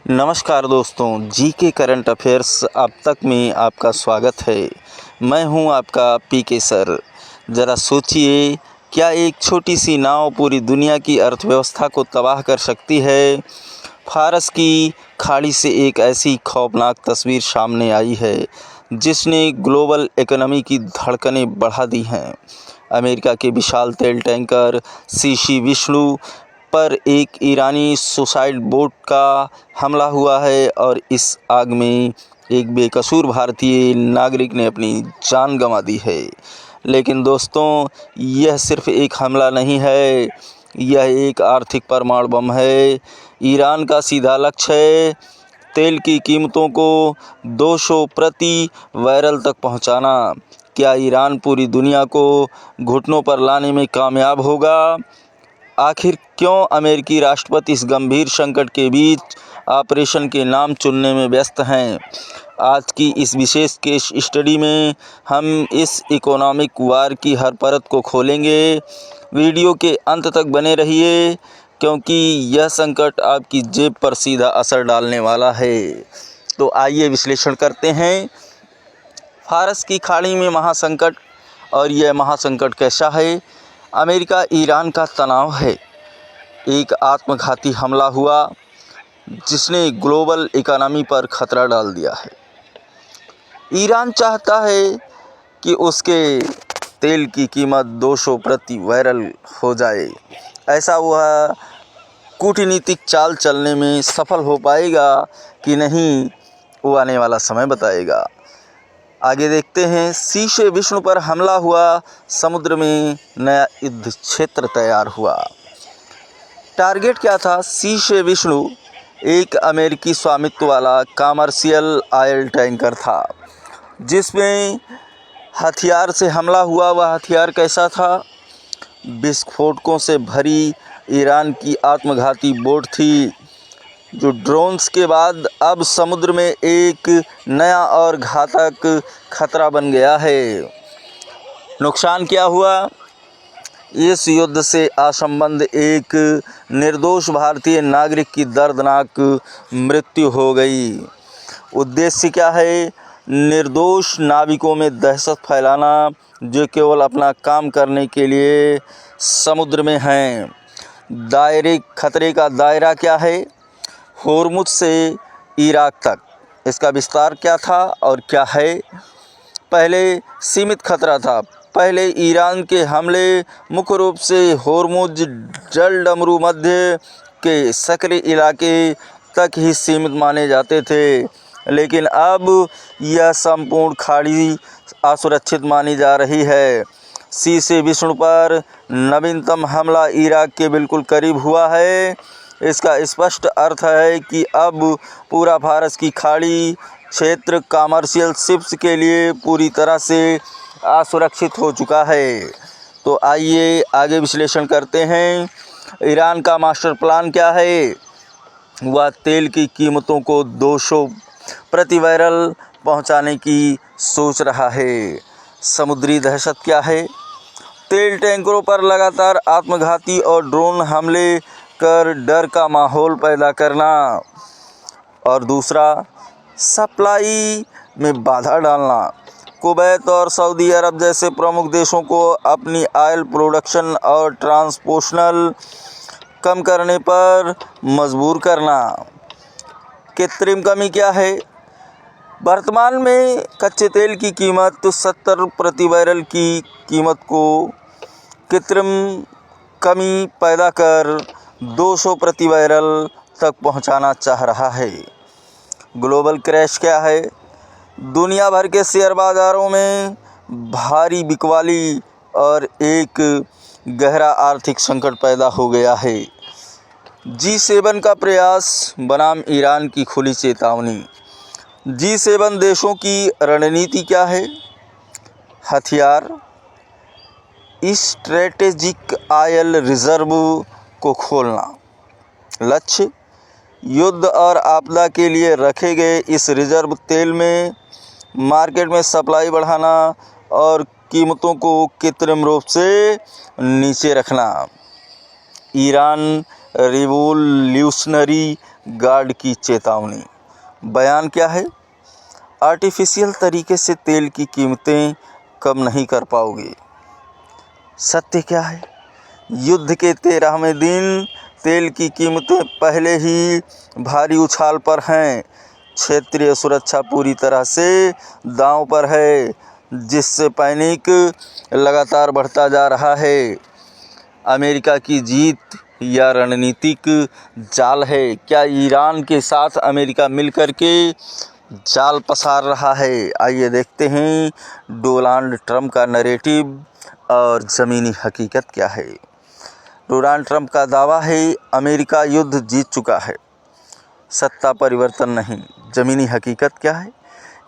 नमस्कार दोस्तों, जी के करंट अफेयर्स अब तक में आपका स्वागत है। मैं हूं आपका पीके सर। ज़रा सोचिए, क्या एक छोटी सी नाव पूरी दुनिया की अर्थव्यवस्था को तबाह कर सकती है? फारस की खाड़ी से एक ऐसी खौफनाक तस्वीर सामने आई है जिसने ग्लोबल इकोनॉमी की धड़कनें बढ़ा दी हैं। अमेरिका के विशाल तेल टैंकर सीशी विष्णु पर एक ईरानी सुसाइड बोट का हमला हुआ है और इस आग में एक बेकसूर भारतीय नागरिक ने अपनी जान गंवा दी है। लेकिन दोस्तों, यह सिर्फ एक हमला नहीं है, यह एक आर्थिक परमाणु बम है। ईरान का सीधा लक्ष्य है तेल की कीमतों को 200 प्रति बैरल तक पहुंचाना। क्या ईरान पूरी दुनिया को घुटनों पर लाने में कामयाब होगा? आखिर क्यों अमेरिकी राष्ट्रपति इस गंभीर संकट के बीच ऑपरेशन के नाम चुनने में व्यस्त हैं? आज की इस विशेष केस स्टडी में हम इस इकोनॉमिक वार की हर परत को खोलेंगे। वीडियो के अंत तक बने रहिए क्योंकि यह संकट आपकी जेब पर सीधा असर डालने वाला है। तो आइए विश्लेषण करते हैं। फारस की खाड़ी में महासंकट, और यह महासंकट कैसा है? अमेरिका ईरान का तनाव है। एक आत्मघाती हमला हुआ जिसने ग्लोबल इकोनॉमी पर खतरा डाल दिया है। ईरान चाहता है कि उसके तेल की कीमत 200 प्रति बैरल हो जाए। ऐसा वह कूटनीतिक चाल चलने में सफल हो पाएगा कि नहीं, वो आने वाला समय बताएगा। आगे देखते हैं। सीशे विष्णु पर हमला हुआ, समुद्र में नया युद्ध क्षेत्र तैयार हुआ। टारगेट क्या था? सीशे विष्णु एक अमेरिकी स्वामित्व वाला कमर्शियल ऑयल टैंकर था जिसमें हथियार से हमला हुआ। वह हथियार कैसा था? विस्फोटकों से भरी ईरान की आत्मघाती बोट थी जो ड्रोन्स के बाद अब समुद्र में एक नया और घातक खतरा बन गया है। नुकसान क्या हुआ? इस युद्ध से असंबद्ध एक निर्दोष भारतीय नागरिक की दर्दनाक मृत्यु हो गई। उद्देश्य क्या है? निर्दोष नाविकों में दहशत फैलाना जो केवल अपना काम करने के लिए समुद्र में हैं। खतरे का दायरा क्या है? होर्मुज से इराक तक। इसका विस्तार क्या था और क्या है? पहले सीमित खतरा था। पहले ईरान के हमले मुख्य रूप से होर्मुज जलडमरू मध्य के सक्रिय इलाके तक ही सीमित माने जाते थे, लेकिन अब यह संपूर्ण खाड़ी असुरक्षित मानी जा रही है। सीशे विष्णु पर नवीनतम हमला इराक के बिल्कुल करीब हुआ है। इसका स्पष्ट अर्थ है कि अब पूरा फारस की खाड़ी क्षेत्र कमर्शियल शिप्स के लिए पूरी तरह से असुरक्षित हो चुका है। तो आइए आगे विश्लेषण करते हैं। ईरान का मास्टर प्लान क्या है? वह तेल की कीमतों को 200 प्रति बैरल पहुंचाने की सोच रहा है। समुद्री दहशत क्या है? तेल टैंकरों पर लगातार आत्मघाती और ड्रोन हमले कर डर का माहौल पैदा करना। और दूसरा, सप्लाई में बाधा डालना। कुवैत और सऊदी अरब जैसे प्रमुख देशों को अपनी ऑयल प्रोडक्शन और ट्रांसपोर्टेशन कम करने पर मजबूर करना। कृत्रिम कमी क्या है? वर्तमान में कच्चे तेल की कीमत 70 प्रति बैरल की कीमत को कृत्रिम कमी पैदा कर 200 प्रति बैरल तक पहुंचाना चाह रहा है। ग्लोबल क्रैश क्या है? दुनिया भर के शेयर बाज़ारों में भारी बिकवाली और एक गहरा आर्थिक संकट पैदा हो गया है। G7 का प्रयास बनाम ईरान की खुली चेतावनी। G7 देशों की रणनीति क्या है? हथियार, स्ट्रेटेजिक ऑयल रिजर्व को खोलना। लक्ष्य, युद्ध और आपदा के लिए रखे गए इस रिजर्व तेल में मार्केट में सप्लाई बढ़ाना और कीमतों को कृत्रिम रूप से नीचे रखना। ईरान रिवोल्यूशनरी गार्ड की चेतावनी। बयान क्या है? आर्टिफिशियल तरीके से तेल की कीमतें कम नहीं कर पाओगे। सत्य क्या है? युद्ध के 13वें दिन तेल की कीमतें पहले ही भारी उछाल पर हैं। क्षेत्रीय सुरक्षा पूरी तरह से दांव पर है, जिससे पैनिक लगातार बढ़ता जा रहा है। अमेरिका की जीत या रणनीतिक जाल है? क्या ईरान के साथ अमेरिका मिलकर के जाल पसार रहा है? आइए देखते हैं डोनाल्ड ट्रंप का नैरेटिव और ज़मीनी हकीकत क्या है। डोनाल्ड ट्रंप का दावा है अमेरिका युद्ध जीत चुका है, सत्ता परिवर्तन नहीं। ज़मीनी हकीकत क्या है?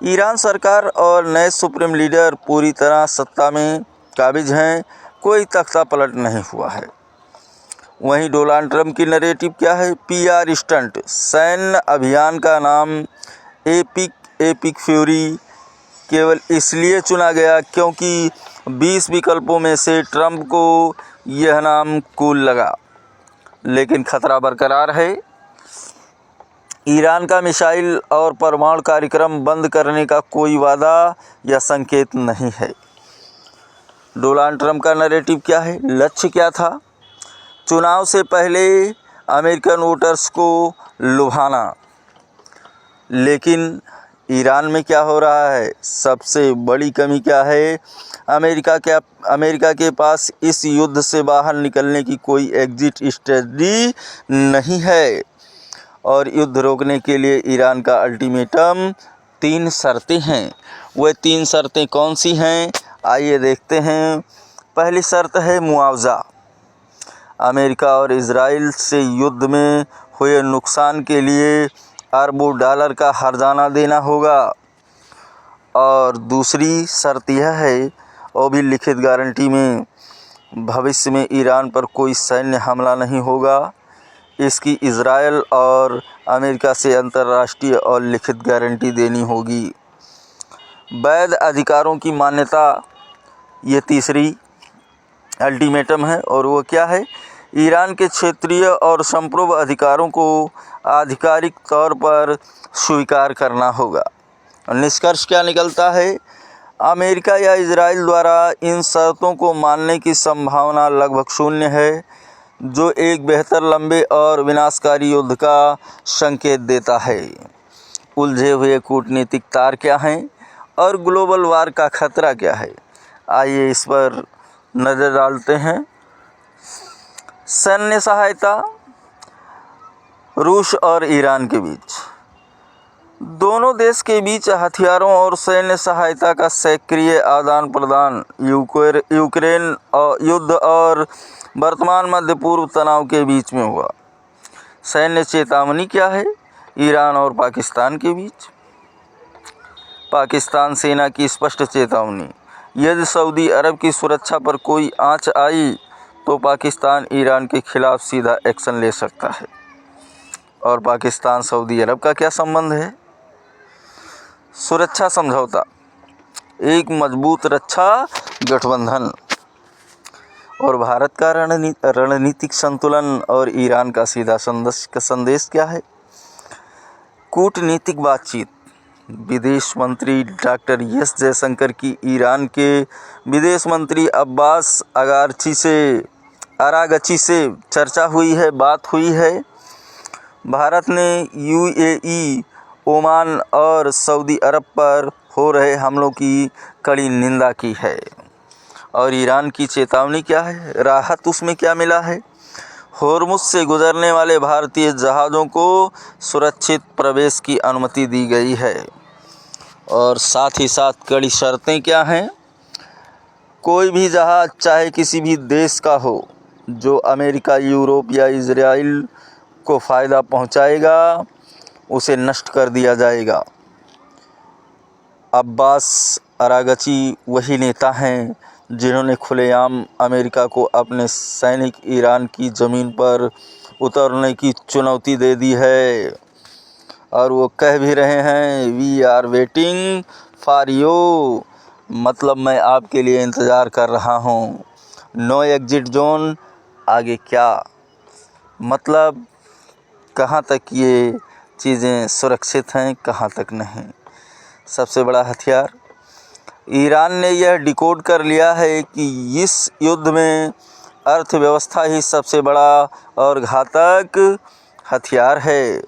ईरान सरकार और नए सुप्रीम लीडर पूरी तरह सत्ता में काबिज हैं, कोई तख्ता पलट नहीं हुआ है। वहीं डोनाल्ड ट्रंप की नैरेटिव क्या है? PR stunt. सैन्य अभियान का नाम एपिक फ्यूरी केवल इसलिए चुना गया क्योंकि 20 विकल्पों में से ट्रंप को यह नाम कूल लगा, लेकिन खतरा बरकरार है। ईरान का मिसाइल और परमाणु कार्यक्रम बंद करने का कोई वादा या संकेत नहीं है। डोनाल्ड ट्रंप का नैरेटिव क्या है? लक्ष्य क्या था? चुनाव से पहले अमेरिकन वोटर्स को लुभाना। लेकिन ईरान में क्या हो रहा है? सबसे बड़ी कमी क्या है? अमेरिका के पास इस युद्ध से बाहर निकलने की कोई एग्जिट स्ट्रेटजी नहीं है। और युद्ध रोकने के लिए ईरान का अल्टीमेटम 3 शर्तें हैं। वह 3 शर्तें कौन सी हैं? आइए देखते हैं। पहली शर्त है मुआवजा। अमेरिका और इजराइल से युद्ध में हुए नुकसान के लिए अरबों डॉलर का हर्जाना देना होगा। और दूसरी शर्त यह है, वो भी लिखित गारंटी में, भविष्य में ईरान पर कोई सैन्य हमला नहीं होगा। इसकी इजराइल और अमेरिका से अंतर्राष्ट्रीय और लिखित गारंटी देनी होगी। वैध अधिकारों की मान्यता, ये तीसरी अल्टीमेटम है। और वो क्या है? ईरान के क्षेत्रीय और संप्रभु अधिकारों को आधिकारिक तौर पर स्वीकार करना होगा। निष्कर्ष क्या निकलता है? अमेरिका या इजराइल द्वारा इन शर्तों को मानने की संभावना लगभग शून्य है, जो एक बेहतर लंबे और विनाशकारी युद्ध का संकेत देता है। उलझे हुए कूटनीतिक तार क्या हैं और ग्लोबल वार का खतरा क्या है? आइए इस पर नज़र डालते हैं। सैन्य सहायता रूस और ईरान के बीच। दोनों देश के बीच हथियारों और सैन्य सहायता का सक्रिय आदान प्रदान यूक्रेन युद्ध और वर्तमान मध्य पूर्व तनाव के बीच में हुआ। सैन्य चेतावनी क्या है? ईरान और पाकिस्तान के बीच। पाकिस्तान सेना की स्पष्ट चेतावनी, यदि सऊदी अरब की सुरक्षा पर कोई आंच आई तो पाकिस्तान ईरान के खिलाफ सीधा एक्शन ले सकता है। और पाकिस्तान सऊदी अरब का क्या संबंध है? सुरक्षा समझौता, एक मजबूत रक्षा गठबंधन। और भारत का रणनीतिक संतुलन और ईरान का सीधा संदेश क्या है? कूटनीतिक बातचीत। विदेश मंत्री डॉक्टर एस जयशंकर की ईरान के विदेश मंत्री अब्बास अरागची से चर्चा हुई है, बात हुई है। भारत ने UAE, ओमान और सऊदी अरब पर हो रहे हमलों की कड़ी निंदा की है। और ईरान की चेतावनी क्या है? राहत उसमें क्या मिला है? होर्मुज से गुजरने वाले भारतीय जहाज़ों को सुरक्षित प्रवेश की अनुमति दी गई है। और साथ ही साथ कड़ी शर्तें क्या हैं? कोई भी जहाज़ चाहे किसी भी देश का हो, जो अमेरिका, यूरोप या इजराइल को फ़ायदा पहुंचाएगा, उसे नष्ट कर दिया जाएगा। अब्बास अरागची वही नेता हैं जिन्होंने खुलेआम अमेरिका को अपने सैनिक ईरान की ज़मीन पर उतरने की चुनौती दे दी है। और वो कह भी रहे हैं, we are waiting for you, मतलब मैं आपके लिए इंतज़ार कर रहा हूँ। नो एग्जिट जोन, आगे क्या? मतलब कहाँ तक ये चीज़ें सुरक्षित हैं, कहाँ तक नहीं। सबसे बड़ा हथियार ईरान ने यह डिकोड कर लिया है कि इस युद्ध में अर्थव्यवस्था ही सबसे बड़ा और घातक हथियार है।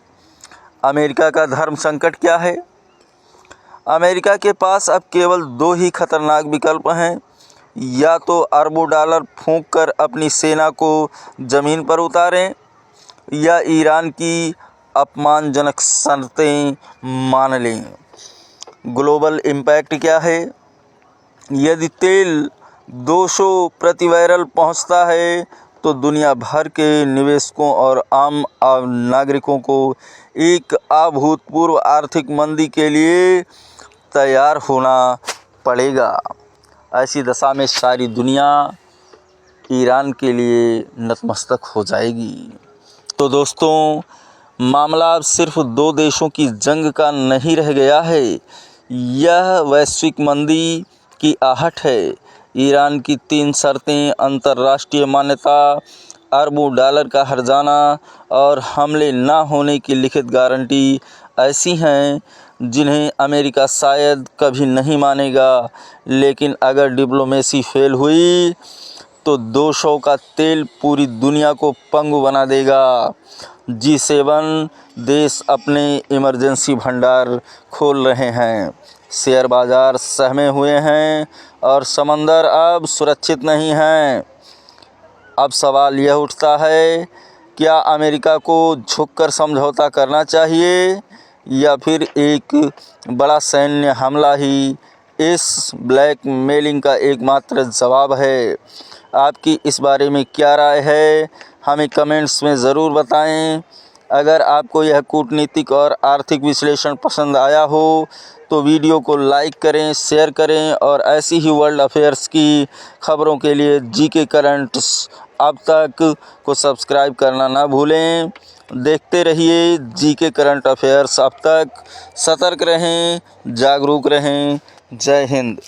अमेरिका का धर्म संकट क्या है? अमेरिका के पास अब केवल 2 ही खतरनाक विकल्प हैं, या तो अरबों डॉलर फूंक कर अपनी सेना को ज़मीन पर उतारें या ईरान की अपमानजनक शर्तें मान लें। ग्लोबल इम्पैक्ट क्या है? यदि तेल 200 प्रति बैरल पहुंचता है तो दुनिया भर के निवेशकों और आम नागरिकों को एक अभूतपूर्व आर्थिक मंदी के लिए तैयार होना पड़ेगा। ऐसी दशा में सारी दुनिया ईरान के लिए नतमस्तक हो जाएगी। तो दोस्तों, मामला अब सिर्फ 2 देशों की जंग का नहीं रह गया है, यह वैश्विक मंदी की आहट है। ईरान की 3 शर्तें, अंतर्राष्ट्रीय मान्यता, अरबों डॉलर का हर्जाना और हमले न होने की लिखित गारंटी ऐसी हैं जिन्हें अमेरिका शायद कभी नहीं मानेगा। लेकिन अगर डिप्लोमेसी फेल हुई तो 200 का तेल पूरी दुनिया को पंगु बना देगा। G7 देश अपने इमरजेंसी भंडार खोल रहे हैं, शेयर बाज़ार सहमे हुए हैं और समंदर अब सुरक्षित नहीं हैं। अब सवाल यह उठता है, क्या अमेरिका को झुककर समझौता करना चाहिए या फिर एक बड़ा सैन्य हमला ही इस ब्लैकमेलिंग का एकमात्र जवाब है? आपकी इस बारे में क्या राय है, हमें कमेंट्स में ज़रूर बताएं। अगर आपको यह कूटनीतिक और आर्थिक विश्लेषण पसंद आया हो तो वीडियो को लाइक करें, शेयर करें और ऐसी ही वर्ल्ड अफेयर्स की खबरों के लिए जीके करंट्स अब तक को सब्सक्राइब करना ना भूलें। देखते रहिए जीके करंट अफेयर्स अब तक। सतर्क रहें, जागरूक रहें। जय हिंद।